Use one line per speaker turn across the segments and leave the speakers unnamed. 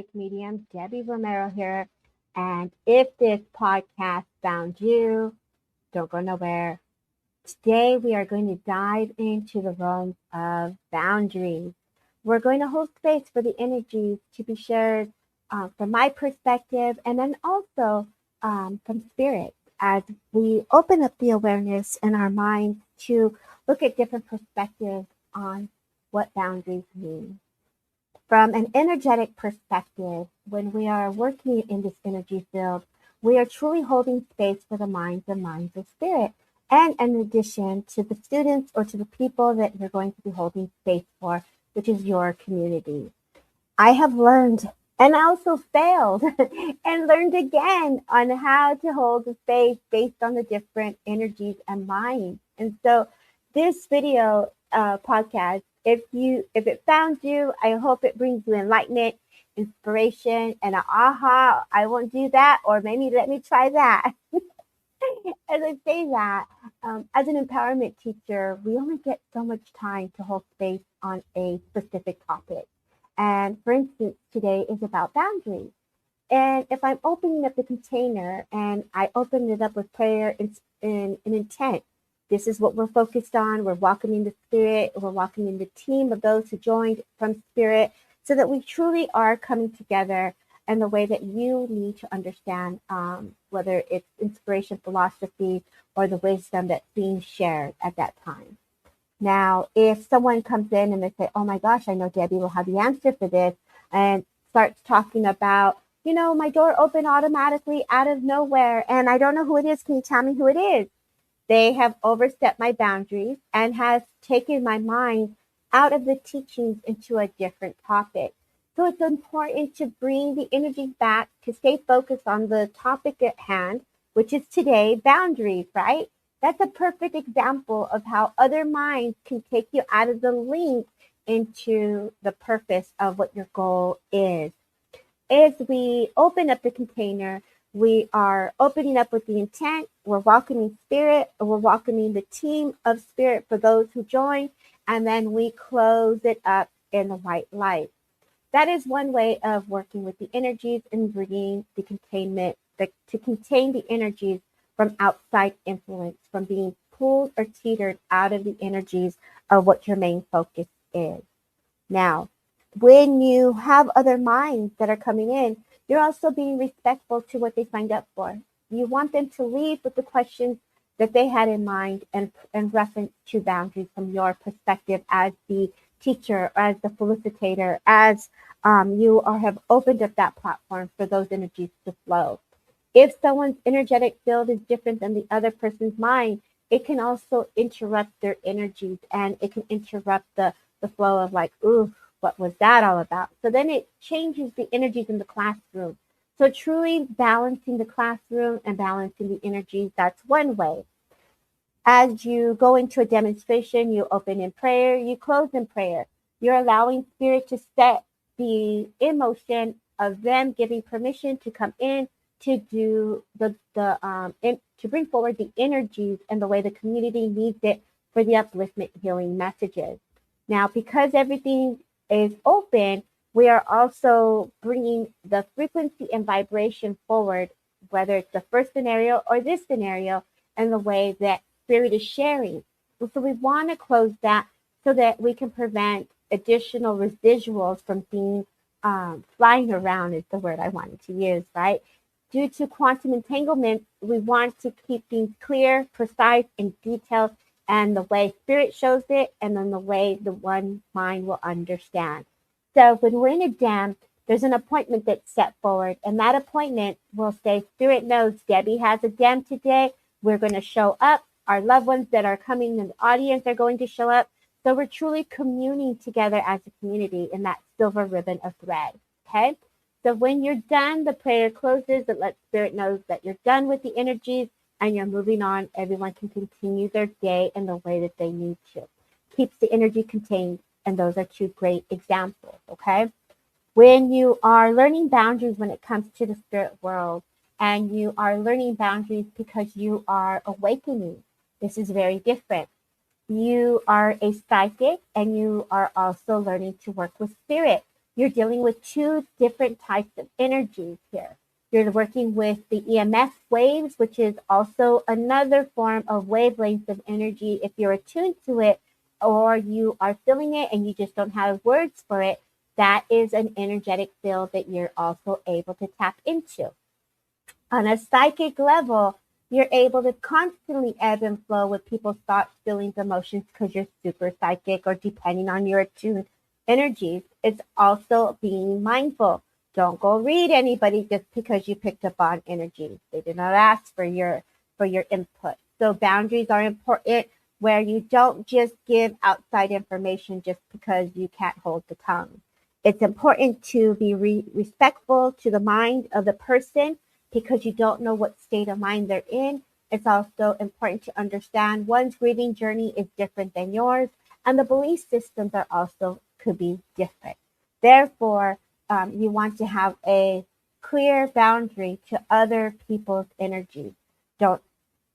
psychic medium Debbie Romero here. And if this podcast found you, don't go nowhere. Today we are going to dive into the realms of boundaries. We're going to hold space for the energies to be shared from my perspective and then also from spirit as we open up the awareness in our minds to look at different perspectives on what boundaries mean. From an energetic perspective, when we are working in this energy field, we are truly holding space for the minds and minds of spirit. And in addition to the students or to the people that you're going to be holding space for, which is your community. I have learned and I also failed and learned again on how to hold the space based on the different energies and minds. And so this video podcast, if it found you, I hope it brings you enlightenment, inspiration, and an aha. I won't do that, or maybe let me try that. As I say that, as an empowerment teacher, we only get so much time to hold space on a specific topic. And for instance, today is about boundaries. And if I'm opening up the container and I open it up with prayer and intent, this is what we're focused on. We're walking in the spirit. We're walking in the team of those who joined from spirit so that we truly are coming together in the way that you need to understand, whether it's inspiration, philosophy, or the wisdom that's being shared at that time. Now, if someone comes in and they say, oh my gosh, I know Debbie will have the answer for this, and starts talking about, my door opened automatically out of nowhere, and I don't know who it is. Can you tell me who it is? They have overstepped my boundaries and has taken my mind out of the teachings into a different topic. So it's important to bring the energy back to stay focused on the topic at hand, which is today, boundaries, right? That's a perfect example of how other minds can take you out of the link into the purpose of what your goal is. As we open up the container, we are opening up with the intent. We're welcoming spirit. We're welcoming the team of spirit for those who join. And then we close it up in the white light. That is one way of working with the energies and bringing the containment to contain the energies from outside influence, from being pulled or teetered out of the energies of what your main focus is. Now, when you have other minds that are coming in, you're also being respectful to what they signed up for. You want them to leave with the questions that they had in mind and reference to boundaries from your perspective as the teacher, as the felicitator, as have opened up that platform for those energies to flow. If someone's energetic field is different than the other person's mind, it can also interrupt their energies and it can interrupt the flow of like, ooh, what was that all about? So then it changes the energies in the classroom. So truly balancing the classroom and balancing the energies, that's one way. As you go into a demonstration, you open in prayer, you close in prayer. You're allowing spirit to set the emotion of them giving permission to come in to do to bring forward the energies and the way the community needs it for the upliftment healing messages. Now, because everything is open, we are also bringing the frequency and vibration forward, whether it's the first scenario or this scenario, and the way that spirit is sharing. So we want to close that so that we can prevent additional residuals from being flying around is the word I wanted to use, right? Due to quantum entanglement, we want to keep things clear, precise, and detailed, and the way spirit shows it, and then the way the one mind will understand. So when we're in a dam, there's an appointment that's set forward, and that appointment will say, Spirit knows Debbie has a dam today. We're going to show up. Our loved ones that are coming in the audience are going to show up. So we're truly communing together as a community in that silver ribbon of thread. Okay. So when you're done, the prayer closes. It lets spirit know that you're done with the energies and you're moving on. Everyone can continue their day in the way that they need to. Keeps the energy contained. And those are two great examples. Okay. When you are learning boundaries when it comes to the spirit world, and you are learning boundaries because you are awakening, this is very different. You are a psychic and you are also learning to work with spirit. you're dealing with two different types of energies here. You're working with the EMF waves, which is also another form of wavelengths of energy. If you're attuned to it or you are feeling it and you just don't have words for it, that is an energetic field that you're also able to tap into. On a psychic level, you're able to constantly ebb and flow with people's thoughts, feelings, emotions because you're super psychic or depending on your attuned energies. It's also being mindful. Don't go read anybody just because you picked up on energy. They did not ask for your input. So boundaries are important where you don't just give outside information just because you can't hold the tongue. It's important to be respectful to the mind of the person because you don't know what state of mind they're in. It's also important to understand one's grieving journey is different than yours, and the belief systems are also could be different. Therefore, you want to have a clear boundary to other people's energies. Don't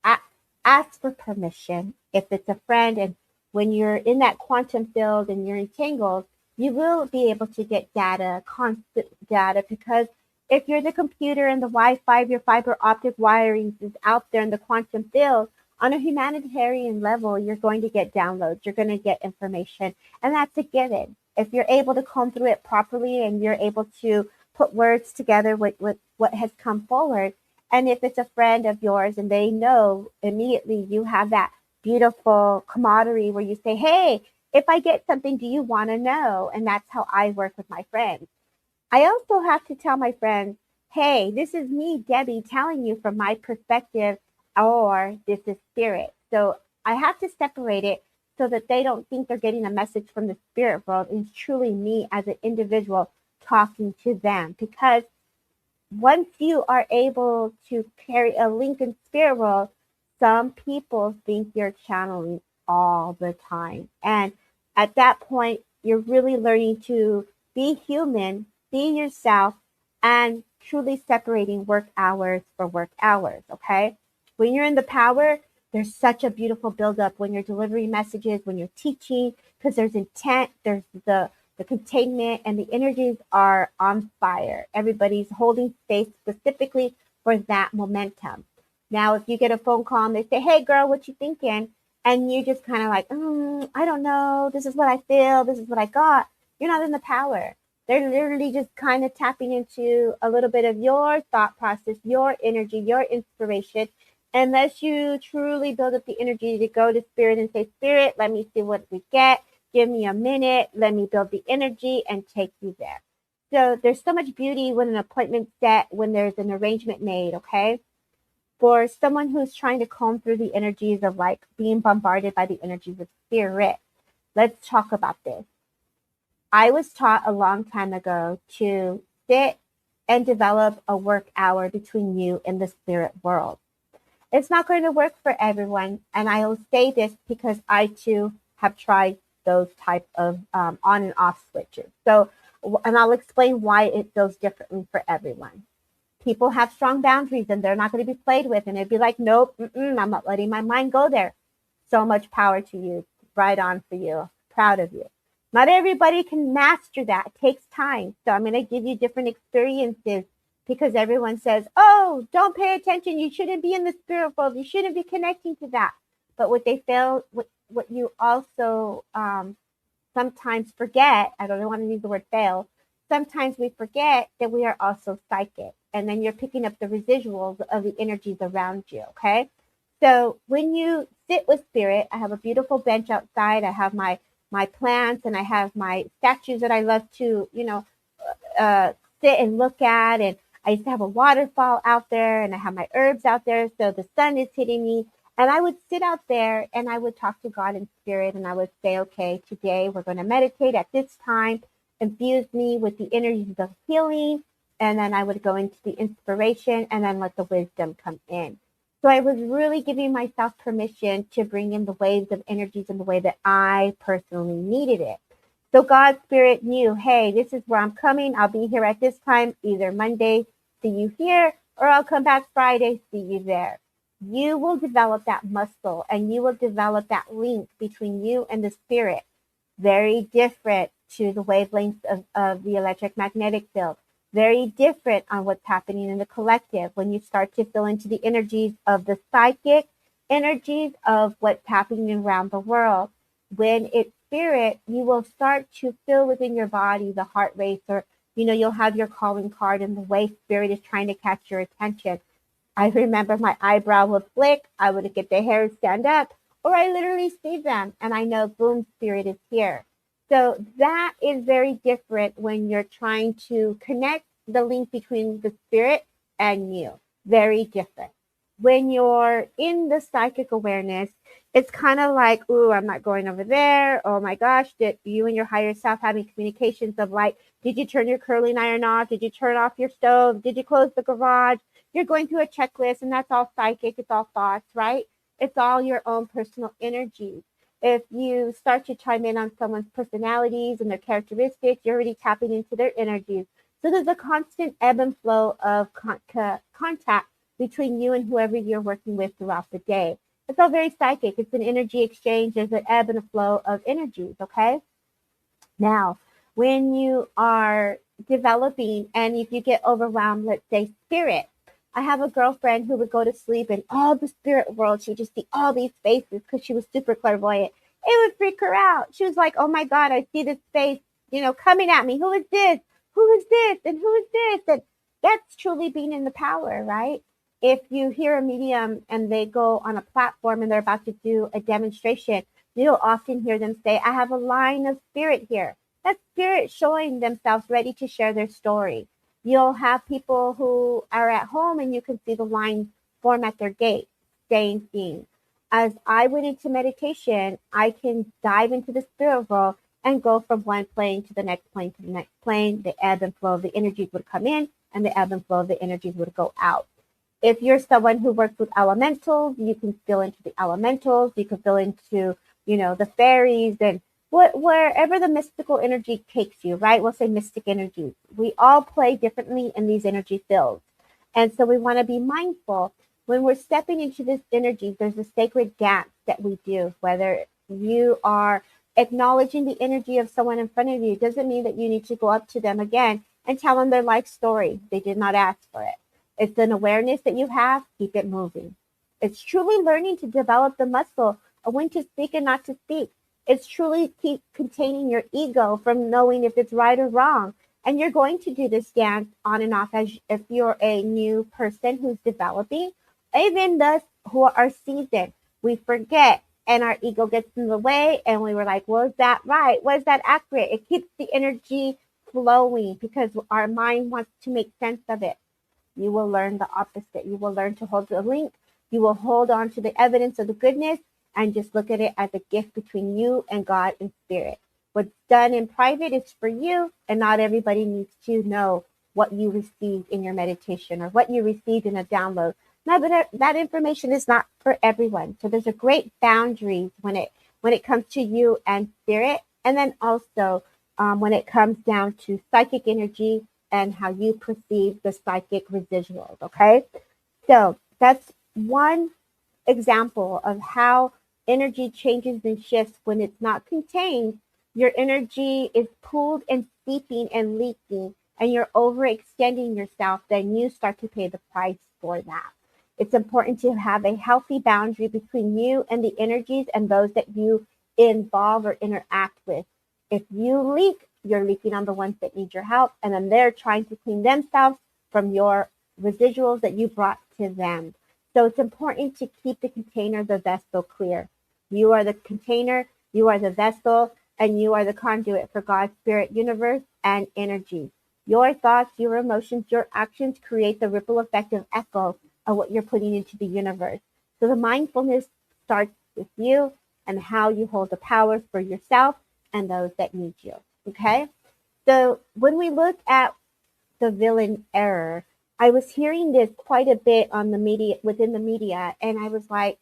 a- ask for permission if it's a friend, and when you're in that quantum field and you're entangled, you will be able to get data, constant data, because if you're the computer and the Wi-Fi, your fiber optic wiring is out there in the quantum field, on a humanitarian level, you're going to get downloads, you're going to get information, and that's a given. If you're able to comb through it properly and you're able to put words together with what has come forward, and if it's a friend of yours and they know immediately, you have that beautiful camaraderie where you say, hey, if I get something, do you want to know? And that's how I work with my friends. I also have to tell my friends, hey, this is me, Debbie, telling you from my perspective, or this is spirit. So I have to separate it so that they don't think they're getting a message from the spirit world. It's truly me as an individual talking to them. Because once you are able to carry a link in spirit world, some people think you're channeling all the time. And at that point, you're really learning to be human, be yourself, and truly separating work hours for work hours. Okay. When you're in the power, there's such a beautiful buildup when you're delivering messages, when you're teaching, because there's intent, there's the containment, and the energies are on fire. Everybody's holding space specifically for that momentum. Now, if you get a phone call and they say, hey, girl, what you thinking? And you're just kind of like, I don't know. This is what I feel. This is what I got. You're not in the power. They're literally just kind of tapping into a little bit of your thought process, your energy, your inspiration. Unless you truly build up the energy to go to spirit and say, spirit, let me see what we get. Give me a minute. Let me build the energy and take you there. So there's so much beauty when an appointment's set, when there's an arrangement made, okay? For someone who's trying to comb through the energies of like being bombarded by the energies of spirit, let's talk about this. I was taught a long time ago to sit and develop a work hour between you and the spirit world. It's not going to work for everyone, and I'll say this because I too have tried those type of on and off switches. So, and I'll explain why it goes differently for everyone. People have strong boundaries and they're not going to be played with, and it'd be like, nope, I'm not letting my mind go there. So much power to you. Right on for you. Proud of you. Not everybody can master that. It takes time. So I'm going to give you different experiences because everyone says, oh, don't pay attention. You shouldn't be in the spirit world. You shouldn't be connecting to that. But what they fail, what you also sometimes forget, I don't want to use the word fail, sometimes we forget that we are also psychic. And then you're picking up the residuals of the energies around you, okay? So when you sit with spirit, I have a beautiful bench outside. I have my plants and I have my statues that I love to, sit and look at. And I used to have a waterfall out there and I have my herbs out there. So the sun is hitting me. And I would sit out there and I would talk to God in spirit and I would say, okay, today we're going to meditate at this time, infuse me with the energies of healing. And then I would go into the inspiration and then let the wisdom come in. So I was really giving myself permission to bring in the waves of energies in the way that I personally needed it. So God's spirit knew, hey, this is where I'm coming. I'll be here at this time, either Monday, see you here, or I'll come back Friday, see you there. You will develop that muscle and you will develop that link between you and the spirit. Very different to the wavelengths of the electromagnetic field. Very different on what's happening in the collective when you start to feel into the energies of the psychic energies of what's happening around the world. When it's spirit, you will start to feel within your body the heart race, or you'll have your calling card and the way spirit is trying to catch your attention. I remember my eyebrow would flick, I would get the hairs stand up, or I literally see them and I know, boom, spirit is here. So that is very different when you're trying to connect the link between the spirit and you. Very different. When you're in the psychic awareness, it's kind of like, ooh, I'm not going over there. Oh my gosh, did you and your higher self having communications of like, did you turn your curling iron off? Did you turn off your stove? Did you close the garage? You're going through a checklist, and that's all psychic. It's all thoughts, right? It's all your own personal energies. If you start to chime in on someone's personalities and their characteristics, you're already tapping into their energies. So there's a constant ebb and flow of contact between you and whoever you're working with throughout the day. It's all very psychic. It's an energy exchange. There's an ebb and a flow of energies, okay? Now, when you are developing and if you get overwhelmed, let's say spirit. I have a girlfriend who would go to sleep in all the spirit world. She would just see all these faces because she was super clairvoyant. It would freak her out. She was like, oh my God, I see this face, coming at me. Who is this? Who is this? And who is this? And that's truly being in the power, right? If you hear a medium and they go on a platform and they're about to do a demonstration, you'll often hear them say, I have a line of spirit here. That's spirit showing themselves ready to share their story. You'll have people who are at home and you can see the line form at their gate. Same thing. As I went into meditation, I can dive into the spirit world and go from one plane to the next plane to the next plane. The ebb and flow of the energies would come in and the ebb and flow of the energies would go out. If you're someone who works with elementals, you can feel into the elementals. You can feel into, the fairies and wherever the mystical energy takes you, right? We'll say mystic energies. We all play differently in these energy fields. And so we want to be mindful when we're stepping into this energy. There's a sacred dance that we do, whether you are acknowledging the energy of someone in front of you. Doesn't mean that you need to go up to them again and tell them their life story. They did not ask for it. It's an awareness that you have. Keep it moving. It's truly learning to develop the muscle of when to speak and not to speak. It's truly keep containing your ego from knowing if it's right or wrong. And you're going to do this dance on and off as if you're a new person who's developing. Even those who are seasoned, we forget and our ego gets in the way and we were like, was that right? Was that accurate? It keeps the energy flowing because our mind wants to make sense of it. You will learn the opposite. You will learn to hold the link. You will hold on to the evidence of the goodness and just look at it as a gift between you and God and spirit. What's done in private is for you, and not everybody needs to know what you received in your meditation or what you received in a download. No, but that information is not for everyone. So there's a great boundaries when it comes to you and spirit, and then also when it comes down to psychic energy and how you perceive the psychic residuals. Okay, so that's one example of how energy changes and shifts when it's not contained. Your energy is pulled and seeping and leaking, and you're overextending yourself. Then you start to pay the price for that. It's important to have a healthy boundary between you and the energies and those that you involve or interact with. If you leak, you're leaking on the ones that need your help, and then they're trying to clean themselves from your residuals that you brought to them. So it's important to keep the container, the vessel clear. You are the container, you are the vessel, and you are the conduit for God's spirit, universe, and energy. Your thoughts, your emotions, your actions create the ripple effect of echo of what you're putting into the universe. So the mindfulness starts with you and how you hold the power for yourself and those that need you. Okay? So when we look at the villain error, I was hearing this quite a bit on the media, within the media, and I was like,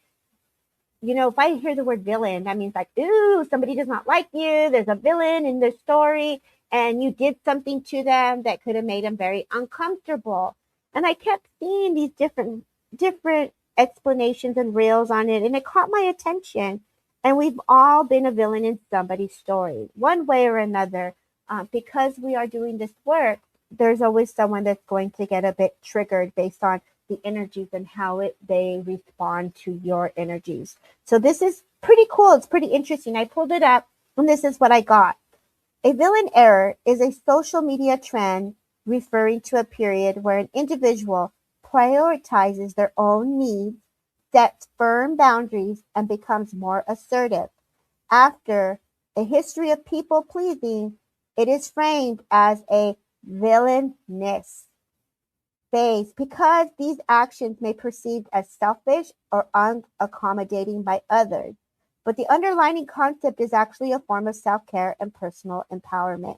if I hear the word villain, that means like, ooh, somebody does not like you. There's a villain in their story, and you did something to them that could have made them very uncomfortable. And I kept seeing these different explanations and reels on it, and it caught my attention. And we've all been a villain in somebody's story, one way or another. Because we are doing this work, there's always someone that's going to get a bit triggered based on the energies and how they respond to your energies. So this is pretty cool. It's pretty interesting. I pulled it up, and this is what I got. A villain error is a social media trend referring to a period where an individual prioritizes their own needs, sets firm boundaries, and becomes more assertive. After a history of people pleasing, it is framed as a villainous phase because these actions may be perceived as selfish or unaccommodating by others. But the underlying concept is actually a form of self care and personal empowerment.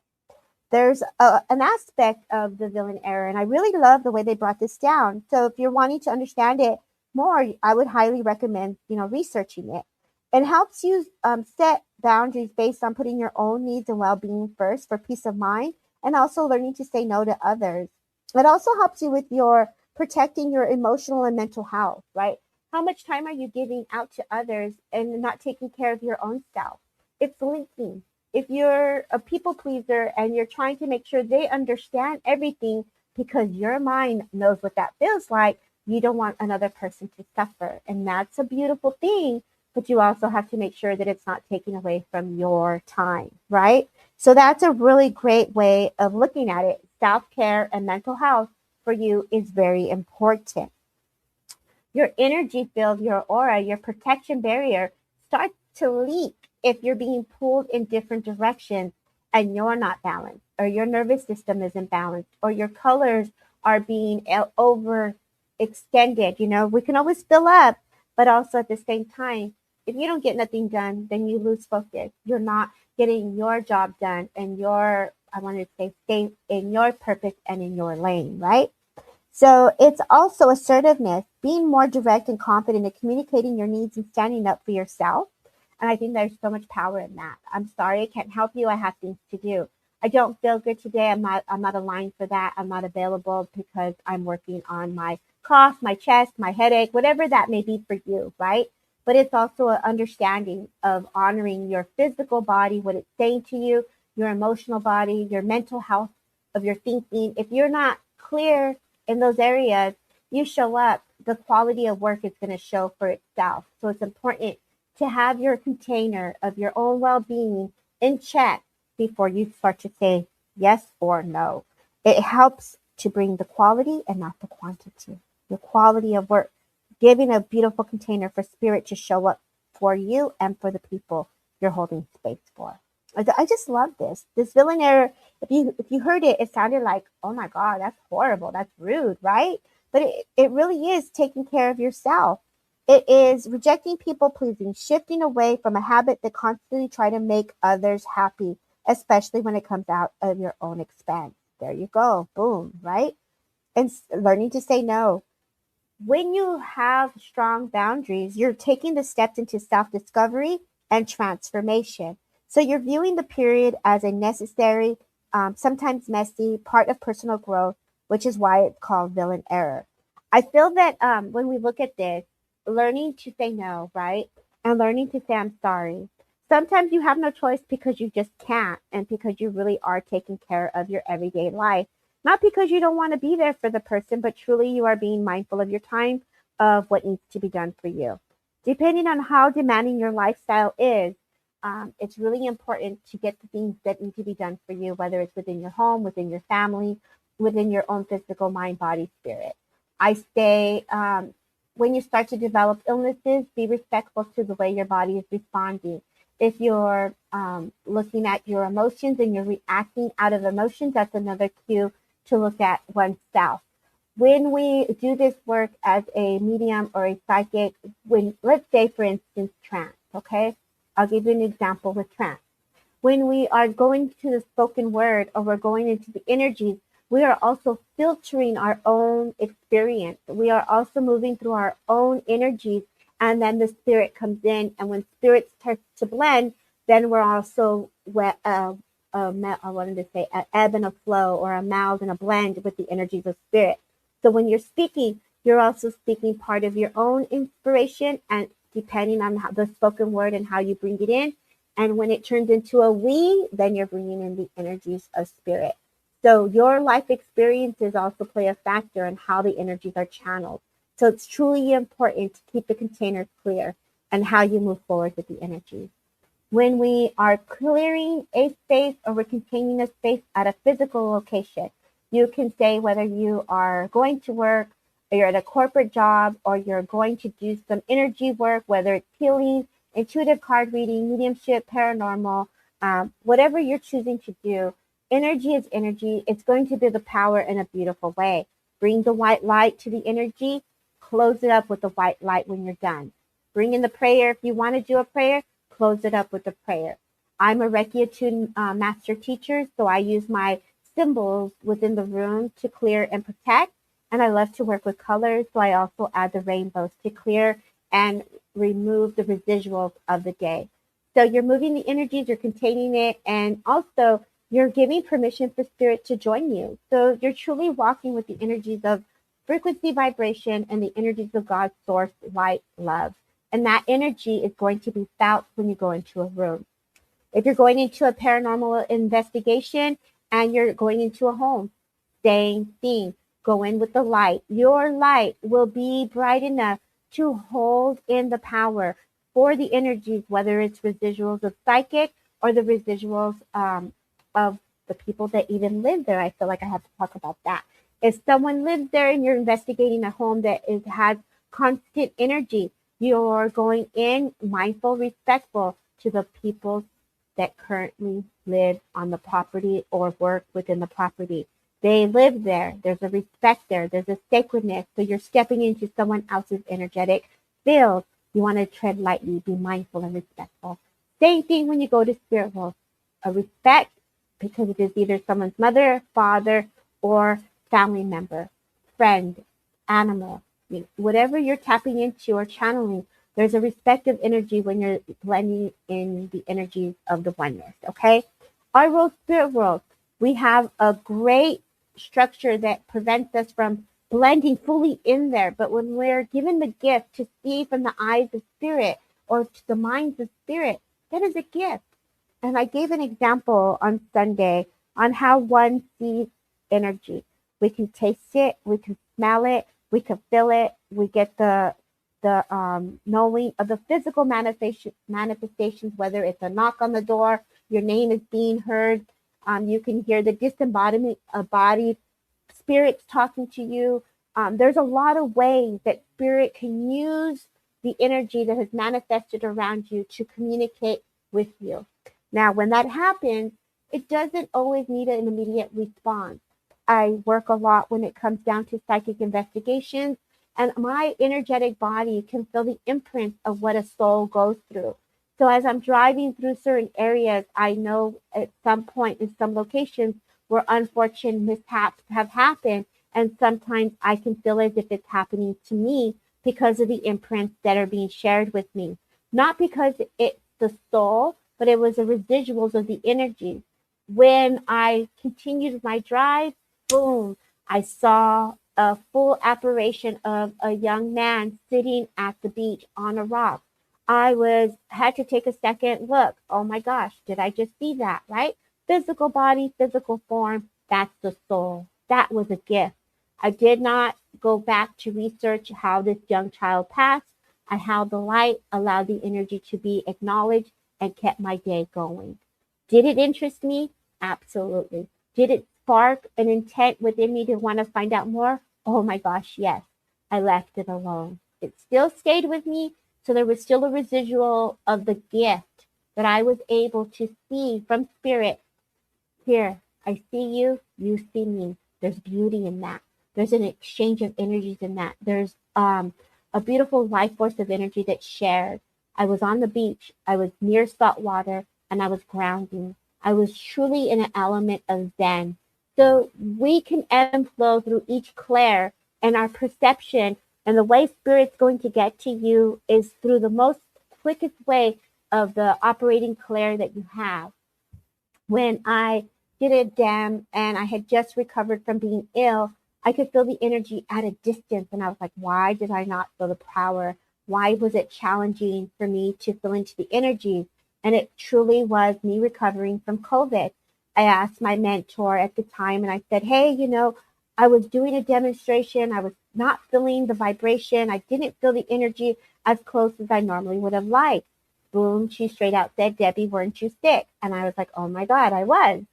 There's an aspect of the villain error, and I really love the way they brought this down. So if you're wanting to understand it more, I would highly recommend researching it. It helps you set boundaries based on putting your own needs and well-being first for peace of mind, and also learning to say no to others. It also helps you with your protecting your emotional and mental health, right? How much time are you giving out to others and not taking care of your own self? It's linking. If you're a people pleaser and you're trying to make sure they understand everything because your mind knows what that feels like, you don't want another person to suffer. And that's a beautiful thing, but you also have to make sure that it's not taken away from your time, right? So that's a really great way of looking at it. Self care and mental health for you is very important. Your energy field, your aura, your protection barrier starts to leak if you're being pulled in different directions and you're not balanced, or your nervous system isn't balanced, or your colors are being overextended. We can always fill up, but also at the same time, if you don't get nothing done, then you lose focus. You're not getting your job done, and I want to say, stay in your purpose and in your lane, right? So it's also assertiveness, being more direct and confident in communicating your needs and standing up for yourself. And I think there's so much power in that. I'm sorry, I can't help you. I have things to do. I don't feel good today. I'm not aligned for that. I'm not available because I'm working on my cough, my chest, my headache, whatever that may be for you, right? But it's also an understanding of honoring your physical body, what it's saying to you, your emotional body, your mental health of your thinking. If you're not clear in those areas, you show up, the quality of work is going to show for itself. So it's important to have your container of your own well-being in check before you start to say yes or no. It helps to bring the quality and not the quantity. The quality of work, giving a beautiful container for spirit to show up for you and for the people you're holding space for. I just love this villain error. If you heard it, it sounded like, oh my God, that's horrible, that's rude, right? But it really is taking care of yourself. It is rejecting people pleasing, shifting away from a habit that constantly try to make others happy, especially when it comes out of your own expense. There you go, boom, right? And learning to say no. When you have strong boundaries, you're taking the steps into self-discovery and transformation. So you're viewing the period as a necessary, sometimes messy part of personal growth, which is why it's called villain error. I feel that when we look at this, learning to say no, right? And learning to say I'm sorry. Sometimes you have no choice because you just can't, and because you really are taking care of your everyday life. Not because you don't want to be there for the person, but truly you are being mindful of your time, of what needs to be done for you. Depending on how demanding your lifestyle is, it's really important to get the things that need to be done for you, whether it's within your home, within your family, within your own physical mind, body, spirit. I say when you start to develop illnesses, be respectful to the way your body is responding. If you're looking at your emotions and you're reacting out of emotions, that's another cue to look at oneself. When we do this work as a medium or a psychic, let's say, for instance, trance, okay? I'll give you an example with trance. When we are going to the spoken word or we're going into the energies, we are also filtering our own experience. We are also moving through our own energies, and then the spirit comes in. And when spirit starts to blend, then we're also I wanted to say an ebb and a flow, or a meld and a blend with the energies of spirit. So when you're speaking, you're also speaking part of your own inspiration and depending on how, the spoken word and how you bring it in. And when it turns into a we, then you're bringing in the energies of spirit. So your life experiences also play a factor in how the energies are channeled. So it's truly important to keep the container clear and how you move forward with the energy. When we are clearing a space or we're containing a space at a physical location, you can say whether you are going to work, or you're at a corporate job, or you're going to do some energy work, whether it's healing, intuitive card reading, mediumship, paranormal, whatever you're choosing to do. Energy is energy. It's going to be the power in a beautiful way. Bring the white light to the energy, close it up with the white light when you're done. Bring in the prayer if you want to do a prayer, close it up with the prayer. I'm a Reiki attuned master teacher, so I use my symbols within the room to clear and protect. And I love to work with colors, so I also add the rainbows to clear and remove the residuals of the day. So you're moving the energies, you're containing it, and also you're giving permission for spirit to join you. So you're truly walking with the energies of frequency, vibration, and the energies of God's source, light, love. And that energy is going to be felt when you go into a room. If you're going into a paranormal investigation and you're going into a home, same thing. Go in with the light. Your light will be bright enough to hold in the power for the energies, whether it's residuals of psychic or the residuals of the people that even live there. I feel like I have to talk about that. If someone lives there and you're investigating a home that has constant energy, you're going in mindful, respectful to the people that currently live on the property or work within the property. They live there. There's a respect there. There's a sacredness. So you're stepping into someone else's energetic field. You want to tread lightly, be mindful and respectful. Same thing when you go to spirit world. A respect, because it is either someone's mother, father, or family member, friend, animal, whatever you're tapping into or channeling, there's a respective energy when you're blending in the energies of the oneness, okay? Our world, spirit world, we have a great structure that prevents us from blending fully in there. But when we're given the gift to see from the eyes of spirit or to the minds of spirit, that is a gift. And I gave an example on Sunday on how one sees energy. We can taste it, we can smell it, we can feel it, we get the knowing of the physical manifestations, whether it's a knock on the door, your name is being heard, you can hear the disembodiment of body, spirits talking to you. There's a lot of ways that spirit can use the energy that has manifested around you to communicate with you. Now, when that happens, it doesn't always need an immediate response. I work a lot when it comes down to psychic investigations, and my energetic body can feel the imprint of what a soul goes through. So as I'm driving through certain areas, I know at some point in some locations where unfortunate mishaps have happened, and sometimes I can feel as if it's happening to me because of the imprints that are being shared with me. Not because it's the soul, but it was the residuals of the energy. When I continued my drive, boom, I saw a full apparition of a young man sitting at the beach on a rock. I had to take a second look. Oh my gosh, did I just see that, right? Physical body, physical form, that's the soul. That was a gift. I did not go back to research how this young child passed. I held the light, allowed the energy to be acknowledged, and kept my day going. Did it interest me? Absolutely. Did it spark an intent within me to want to find out more? Oh my gosh, yes. I left it alone. It still stayed with me, so there was still a residual of the gift that I was able to see from spirit. Here, I see you, you see me. There's beauty in that. There's an exchange of energies in that. There's a beautiful life force of energy that's shared. I was on the beach. I was near salt water, and I was grounding. I was truly in an element of Zen. So we can ebb and flow through each clair, and our perception and the way spirit's going to get to you is through the most quickest way of the operating clair that you have. When I did a dam and I had just recovered from being ill, I could feel the energy at a distance. And I was like, why did I not feel the power Why was it challenging for me to feel into the energy? And it truly was me recovering from COVID. I asked my mentor at the time and I said, hey, I was doing a demonstration. I was not feeling the vibration. I didn't feel the energy as close as I normally would have liked. Boom, she straight out said, Debbie, weren't you sick? And I was like, oh my God, I was.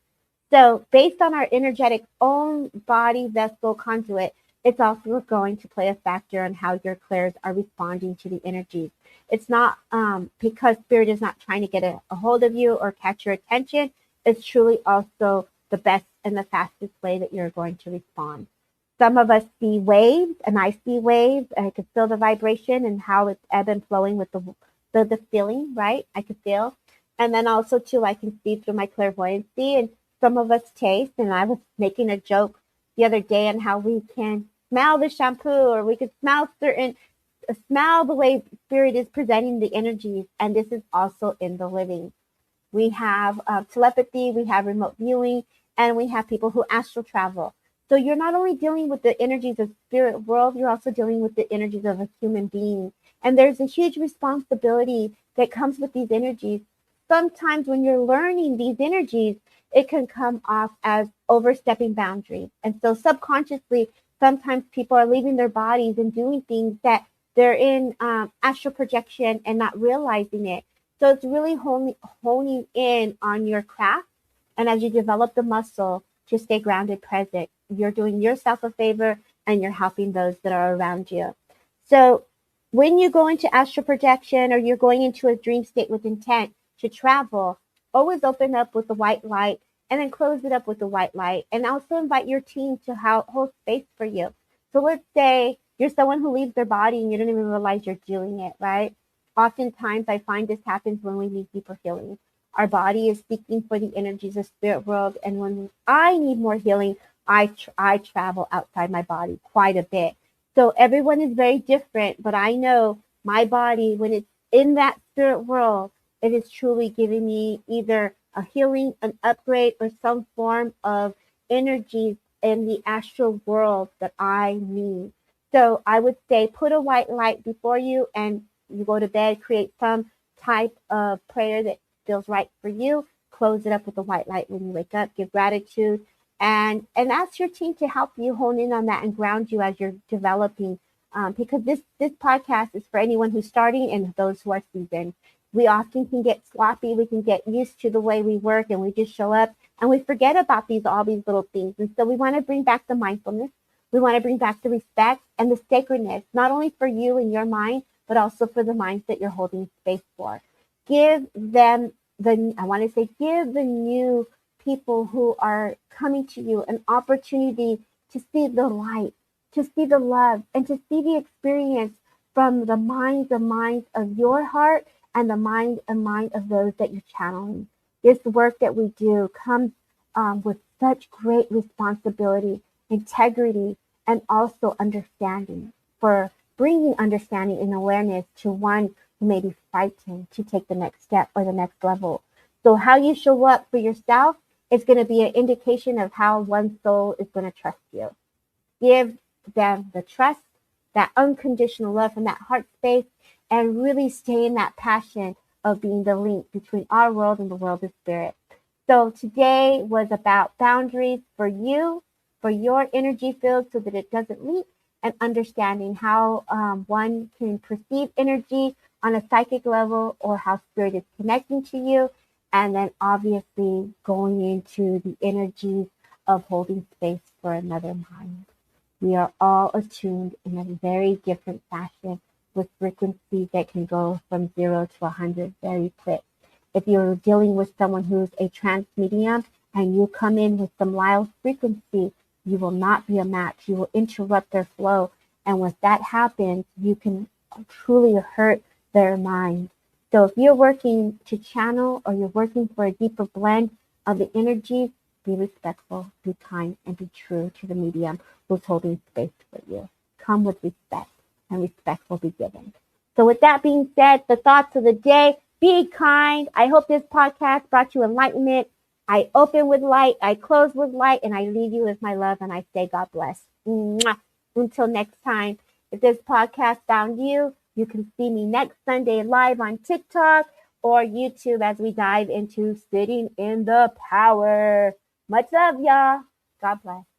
So based on our energetic own body vessel conduit, it's also going to play a factor on how your clairs are responding to the energies. It's not because spirit is not trying to get a hold of you or catch your attention. It's truly also the best and the fastest way that you're going to respond. Some of us see waves, and I see waves, and I can feel the vibration and how it's ebb and flowing with the feeling, right? I can feel. And then also, too, I can see through my clairvoyancy, and some of us taste. And I was making a joke the other day on how we can smell the shampoo, or we could smell the way spirit is presenting the energies. And this is also in the living. We have telepathy, we have remote viewing, and we have people who astral travel. So you're not only dealing with the energies of spirit world, you're also dealing with the energies of a human being. And there's a huge responsibility that comes with these energies. Sometimes when you're learning these energies, it can come off as overstepping boundaries. And so subconsciously, sometimes people are leaving their bodies and doing things that they're in astral projection and not realizing it. So it's really honing in on your craft. And as you develop the muscle to stay grounded, present, you're doing yourself a favor and you're helping those that are around you. So when you go into astral projection or you're going into a dream state with intent to travel, always open up with the white light and then close it up with the white light. And also invite your team to hold space for you. So let's say you're someone who leaves their body and you don't even realize you're doing it, right? Oftentimes, I find this happens when we need deeper healing. Our body is seeking for the energies of spirit world, and when I need more healing, I travel outside my body quite a bit. So everyone is very different, but I know my body, when it's in that spirit world, it is truly giving me either a healing, an upgrade, or some form of energies in the astral world that I need. So I would say put a white light before you and you go to bed, create some type of prayer that feels right for you. Close it up with a white light when you wake up. Give gratitude and ask your team to help you hone in on that and ground you as you're developing. Because this podcast is for anyone who's starting and those who are seasoned. We often can get sloppy. We can get used to the way we work, and we just show up and we forget about all these little things. And so we want to bring back the mindfulness. We want to bring back the respect and the sacredness, not only for you and your mind, but also for the minds that you're holding space for. Give them give the new people who are coming to you an opportunity to see the light, to see the love, and to see the experience from the minds of your heart and the mind and mind of those that you're channeling. This work that we do comes with such great responsibility, integrity, and also understanding, for bringing understanding and awareness to one who may be frightened to take the next step or the next level. So how you show up for yourself is going to be an indication of how one soul is going to trust you. Give them the trust, that unconditional love from that heart space, and really stay in that passion of being the link between our world and the world of spirit. So today was about boundaries for you, for your energy field so that it doesn't leak, and understanding how one can perceive energy on a psychic level or how spirit is connecting to you. And then obviously going into the energies of holding space for another mind. We are all attuned in a very different fashion with frequencies that can go from 0 to 100 very quick. If you're dealing with someone who's a trance medium and you come in with some loud frequency, you will not be a match. You will interrupt their flow. And when that happens, you can truly hurt their mind. So if you're working to channel or you're working for a deeper blend of the energies, be respectful, be kind, and be true to the medium who's holding space for you. Come with respect, and respect will be given. So with that being said, the thoughts of the day, be kind. I hope this podcast brought you enlightenment. I open with light, I close with light, and I leave you with my love, and I say God bless. Mwah. Until next time, if this podcast found you, You can see me next Sunday live on TikTok or YouTube as we dive into sitting in the power. Much love, y'all. God bless.